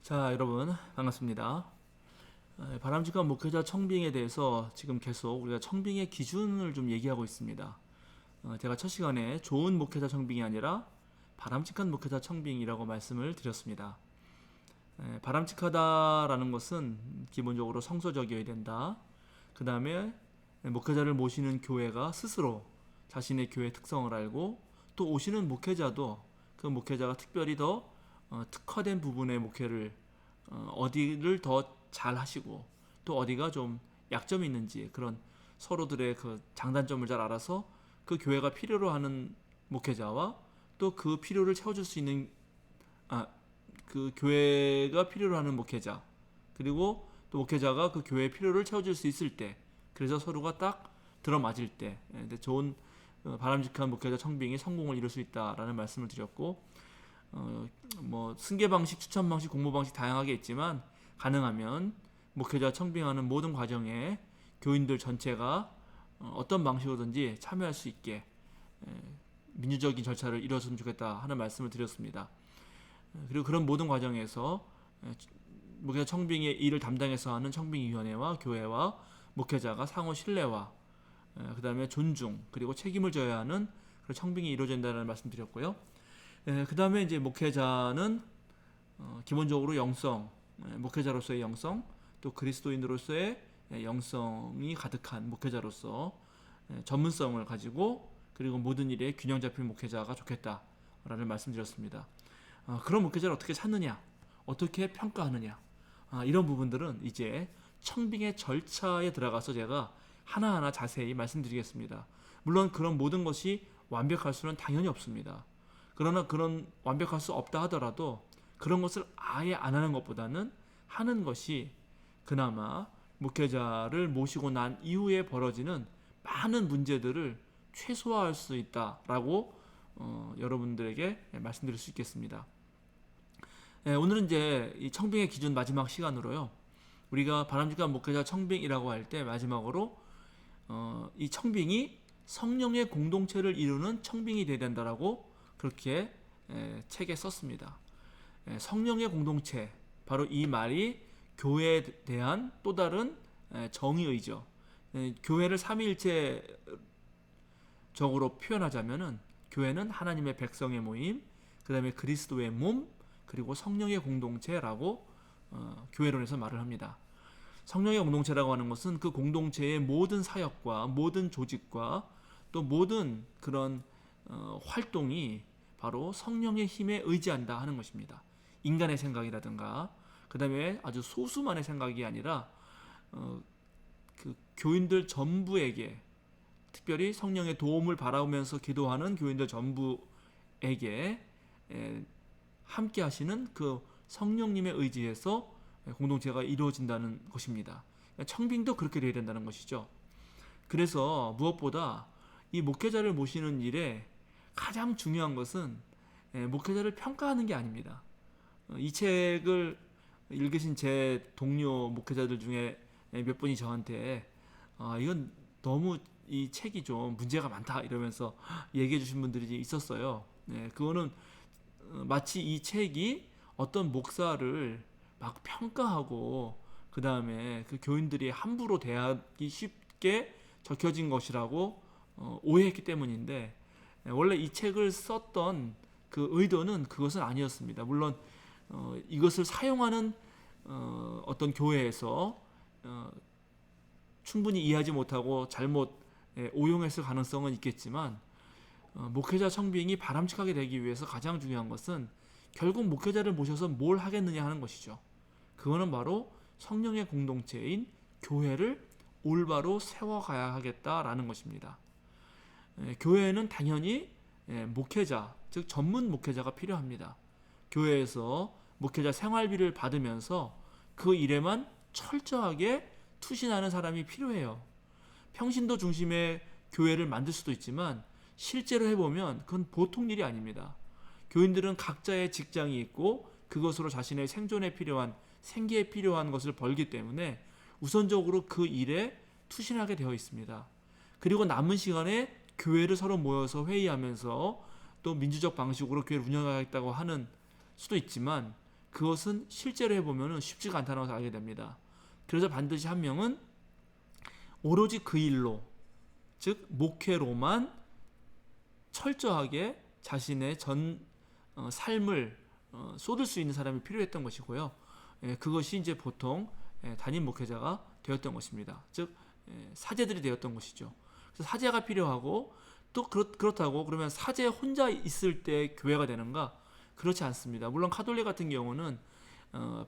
자, 여러분 반갑습니다. 바람직한 목회자 청빙에 대해서 지금 계속 우리가 청빙의 기준을 좀 얘기하고 있습니다. 제가 첫 시간에 좋은 목회자 청빙이 아니라 바람직한 목회자 청빙이라고 말씀을 드렸습니다. 바람직하다라는 것은 기본적으로 성서적이어야 된다. 그 다음에 목회자를 모시는 교회가 스스로 자신의 교회 특성을 알고 또 오시는 목회자도 그 목회자가 특별히 더 특화된 부분의 목회를 어디를 더 잘 하시고 또 어디가 좀 약점이 있는지 그런 서로들의 그 장단점을 잘 알아서 그 교회가 필요로 하는 목회자와 또 그 필요를 채워줄 수 있는 그 교회가 필요로 하는 목회자 그리고 또 목회자가 그 교회의 필요를 채워줄 수 있을 때 그래서 서로가 딱 들어맞을 때 좋은 바람직한 목회자 청빙이 성공을 이룰 수 있다라는 말씀을 드렸고 뭐 승계 방식, 추천 방식, 공모 방식 다양하게 있지만 가능하면 목회자 청빙하는 모든 과정에 교인들 전체가 어떤 방식으로든지 참여할 수 있게 민주적인 절차를 이루었으면 좋겠다 하는 말씀을 드렸습니다. 그리고 그런 모든 과정에서 목회자 청빙의 일을 담당해서 하는 청빙위원회와 교회와 목회자가 상호 신뢰와 그 다음에 존중 그리고 책임을 져야 하는 그런 청빙이 이루어진다는 말씀드렸고요. 그 다음에 이제 목회자는 기본적으로 영성, 목회자로서의 영성, 또 그리스도인으로서의 영성이 가득한 목회자로서 전문성을 가지고 그리고 모든 일에 균형 잡힌 목회자가 좋겠다라는 말씀드렸습니다. 그런 목회자를 어떻게 찾느냐, 어떻게 평가하느냐, 이런 부분들은 이제 청빙의 절차에 들어가서 제가 하나하나 자세히 말씀드리겠습니다. 물론 그런 모든 것이 완벽할 수는 당연히 없습니다. 그러나 그런 완벽할 수 없다 하더라도 그런 것을 아예 안 하는 것보다는 하는 것이 그나마 목회자를 모시고 난 이후에 벌어지는 많은 문제들을 최소화할 수 있다라고 여러분들에게 말씀드릴 수 있겠습니다. 오늘은 이제 이 청빙의 기준 마지막 시간으로요. 우리가 바람직한 목회자 청빙이라고 할 때 마지막으로 이 청빙이 성령의 공동체를 이루는 청빙이 되어야 된다라고 그렇게 책에 썼습니다. 성령의 공동체, 바로 이 말이 교회에 대한 또 다른 정의의죠. 교회를 삼위일체적으로 표현하자면은 교회는 하나님의 백성의 모임, 그 다음에 그리스도의 몸, 그리고 성령의 공동체라고 교회론에서 말을 합니다. 성령의 공동체라고 하는 것은 그 공동체의 모든 사역과 모든 조직과 또 모든 그런 활동이 바로 성령의 힘에 의지한다 하는 것입니다. 인간의 생각이라든가 그 다음에 아주 소수만의 생각이 아니라 그 교인들 전부에게 특별히 성령의 도움을 바라보면서 기도하는 교인들 전부에게 함께 하시는 그 성령님의 의지에서 공동체가 이루어진다는 것입니다. 청빙도 그렇게 되어야 된다는 것이죠. 그래서 무엇보다 이 목회자를 모시는 일에 가장 중요한 것은 목회자를 평가하는 게 아닙니다. 이 책을 읽으신 제 동료 목회자들 중에 몇 분이 저한테 이건 너무 이 책이 좀 문제가 많다 이러면서 얘기해 주신 분들이 있었어요. 그거는 마치 이 책이 어떤 목사를 막 평가하고 그 다음에 그 교인들이 함부로 대하기 쉽게 적혀진 것이라고 오해했기 때문인데 원래 이 책을 썼던 그 의도는 그것은 아니었습니다. 물론 이것을 사용하는 어떤 교회에서 충분히 이해하지 못하고 잘못 오용했을 가능성은 있겠지만 목회자 청빙이 바람직하게 되기 위해서 가장 중요한 것은 결국 목회자를 모셔서 뭘 하겠느냐 하는 것이죠. 그거는 바로 성령의 공동체인 교회를 올바로 세워가야 하겠다라는 것입니다. 교회에는 당연히 목회자, 즉 전문 목회자가 필요합니다. 교회에서 목회자 생활비를 받으면서 그 일에만 철저하게 투신하는 사람이 필요해요. 평신도 중심의 교회를 만들 수도 있지만 실제로 해보면 그건 보통 일이 아닙니다. 교인들은 각자의 직장이 있고 그것으로 자신의 생존에 필요한 생계에 필요한 것을 벌기 때문에 우선적으로 그 일에 투신하게 되어 있습니다. 그리고 남은 시간에 교회를 서로 모여서 회의하면서 또 민주적 방식으로 교회를 운영하겠다고 하는 수도 있지만 그것은 실제로 해보면 쉽지가 않다는 것을 알게 됩니다. 그래서 반드시 한 명은 오로지 그 일로, 즉 목회로만 철저하게 자신의 전 삶을 쏟을 수 있는 사람이 필요했던 것이고요. 그것이 이제 보통 단임 목회자가 되었던 것입니다. 즉 사제들이 되었던 것이죠. 그래서 사제가 필요하고 또 그렇다고 그러면 사제 혼자 있을 때 교회가 되는가? 그렇지 않습니다. 물론 카톨릭 같은 경우는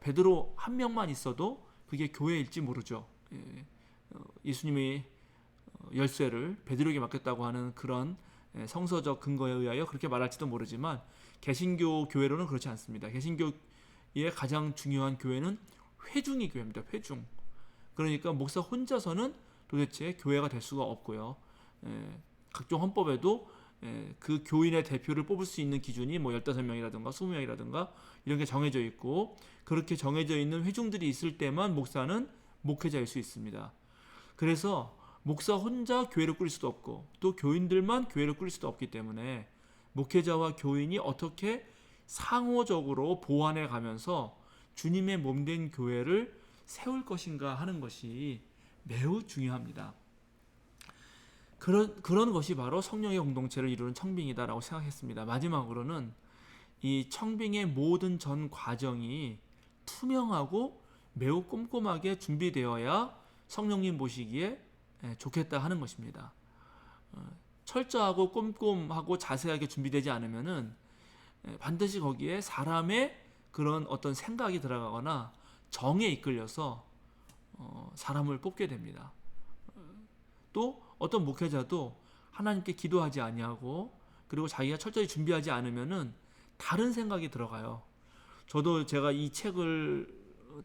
베드로 한 명만 있어도 그게 교회일지 모르죠. 예수님이 열쇠를 베드로에게 맡겼다고 하는 그런 성서적 근거에 의하여 그렇게 말할지도 모르지만 개신교 교회로는 그렇지 않습니다. 개신교의 가장 중요한 교회는 회중이 교회입니다. 회중. 그러니까 목사 혼자서는 도대체 교회가 될 수가 없고요. 각종 헌법에도 그 교인의 대표를 뽑을 수 있는 기준이 뭐 15명이라든가 20명이라든가 이런 게 정해져 있고, 그렇게 정해져 있는 회중들이 있을 때만 목사는 목회자일 수 있습니다. 그래서 목사 혼자 교회를 꾸릴 수도 없고 또 교인들만 교회를 꾸릴 수도 없기 때문에 목회자와 교인이 어떻게 상호적으로 보완해 가면서 주님의 몸된 교회를 세울 것인가 하는 것이 매우 중요합니다. 그런 것이 바로 성령의 공동체를 이루는 청빙이다라고 생각했습니다. 마지막으로는 이 청빙의 모든 전 과정이 투명하고 매우 꼼꼼하게 준비되어야 성령님 보시기에 좋겠다 하는 것입니다. 철저하고 꼼꼼하고 자세하게 준비되지 않으면은 반드시 거기에 사람의 그런 어떤 생각이 들어가거나 정에 이끌려서 사람을 뽑게 됩니다. 또 어떤 목회자도 하나님께 기도하지 아니하고 그리고 자기가 철저히 준비하지 않으면은 다른 생각이 들어가요. 저도 제가 이 책을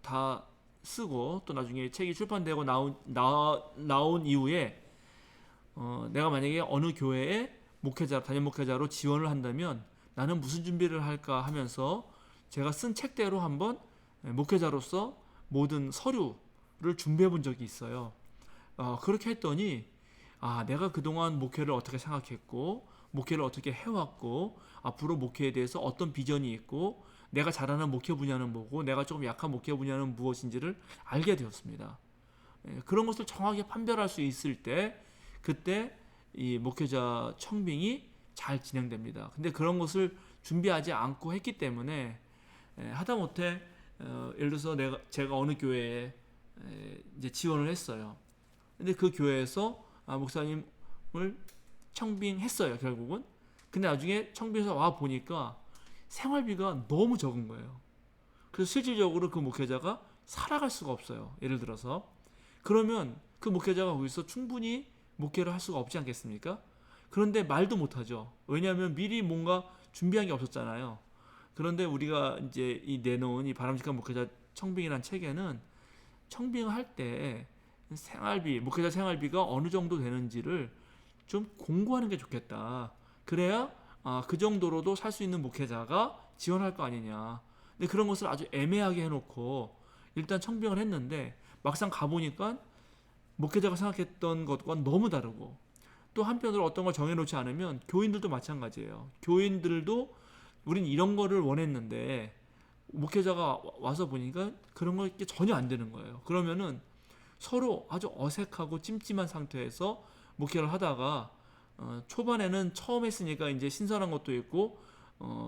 다 쓰고 또 나중에 책이 출판되고 나온 이후에 내가 만약에 어느 교회에 단임 목회자로 지원을 한다면 나는 무슨 준비를 할까 하면서 제가 쓴 책대로 한번 목회자로서 모든 서류를 준비해 본 적이 있어요. 그렇게 했더니 내가 그동안 목회를 어떻게 생각했고 목회를 어떻게 해왔고 앞으로 목회에 대해서 어떤 비전이 있고 내가 잘하는 목회 분야는 뭐고 내가 조금 약한 목회 분야는 무엇인지를 알게 되었습니다. 그런 것을 정확하게 판별할 수 있을 때 그때 이 목회자 청빙이 잘 진행됩니다. 근데 그런 것을 준비하지 않고 했기 때문에 하다못해 예를 들어서 제가 어느 교회에 이제 지원을 했어요. 근데 그 교회에서 목사님을 청빙했어요, 결국은. 근데 나중에 청빙해서 와 보니까 생활비가 너무 적은 거예요. 그래서 실질적으로 그 목회자가 살아갈 수가 없어요. 예를 들어서. 그러면 그 목회자가 거기서 충분히 목회를 할 수가 없지 않겠습니까? 그런데 말도 못하죠. 왜냐하면 미리 뭔가 준비한 게 없었잖아요. 그런데 우리가 이제 내놓은 이 바람직한 목회자 청빙이라는 책에는 청빙을 할 때 목회자 생활비가 어느 정도 되는지를 좀 공고하는 게 좋겠다. 그래야 그 정도로도 살 수 있는 목회자가 지원할 거 아니냐. 근데 그런 것을 아주 애매하게 해놓고 일단 청빙을 했는데 막상 가보니까 목회자가 생각했던 것과 너무 다르고 또 한편으로 어떤 걸 정해놓지 않으면 교인들도 마찬가지예요. 교인들도 우린 이런 거를 원했는데 목회자가 와서 보니까 그런 거 전혀 안 되는 거예요. 그러면은 서로 아주 어색하고 찜찜한 상태에서 목회를 하다가 초반에는 처음 했으니까 이제 신선한 것도 있고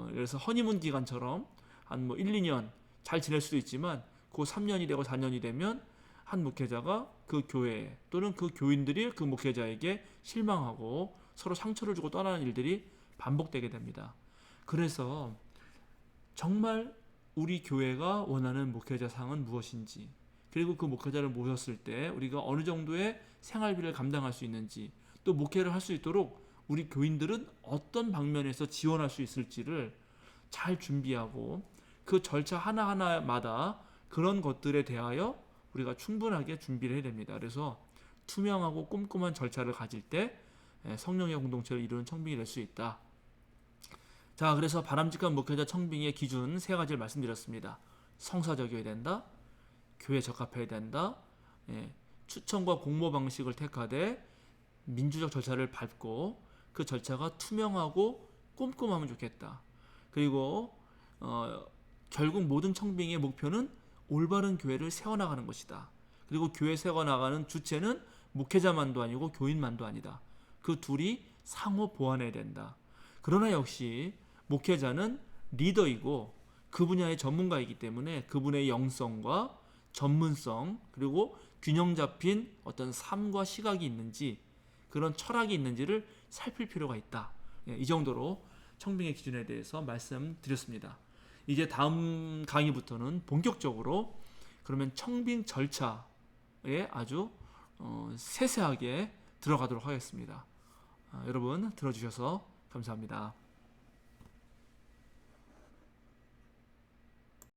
그래서 허니문 기간처럼 한 뭐 1, 2년 잘 지낼 수도 있지만 그 3년이 되고 4년이 되면 한 목회자가 그 교회 또는 그 교인들이 그 목회자에게 실망하고 서로 상처를 주고 떠나는 일들이 반복되게 됩니다. 그래서 정말 우리 교회가 원하는 목회자상은 무엇인지, 그리고 그 목회자를 모셨을 때 우리가 어느 정도의 생활비를 감당할 수 있는지, 또 목회를 할 수 있도록 우리 교인들은 어떤 방면에서 지원할 수 있을지를 잘 준비하고 그 절차 하나하나마다 그런 것들에 대하여 우리가 충분하게 준비를 해야 됩니다. 그래서 투명하고 꼼꼼한 절차를 가질 때 성령의 공동체를 이루는 청빙이 될 수 있다. 자, 그래서 바람직한 목회자 청빙의 기준 3가지를 말씀드렸습니다. 성사적이어야 된다. 교회에 적합해야 된다. 추천과 공모 방식을 택하되 민주적 절차를 밟고 그 절차가 투명하고 꼼꼼하면 좋겠다. 그리고 결국 모든 청빙의 목표는 올바른 교회를 세워나가는 것이다. 그리고 교회 세워나가는 주체는 목회자만도 아니고 교인만도 아니다. 그 둘이 상호 보완해야 된다. 그러나 역시 목회자는 리더이고 그 분야의 전문가이기 때문에 그분의 영성과 전문성 그리고 균형 잡힌 어떤 삶과 시각이 있는지 그런 철학이 있는지를 살필 필요가 있다. 이 정도로 청빙의 기준에 대해서 말씀드렸습니다. 이제 다음 강의부터는 본격적으로 그러면 청빙 절차에 아주 세세하게 들어가도록 하겠습니다. 여러분 들어주셔서 감사합니다.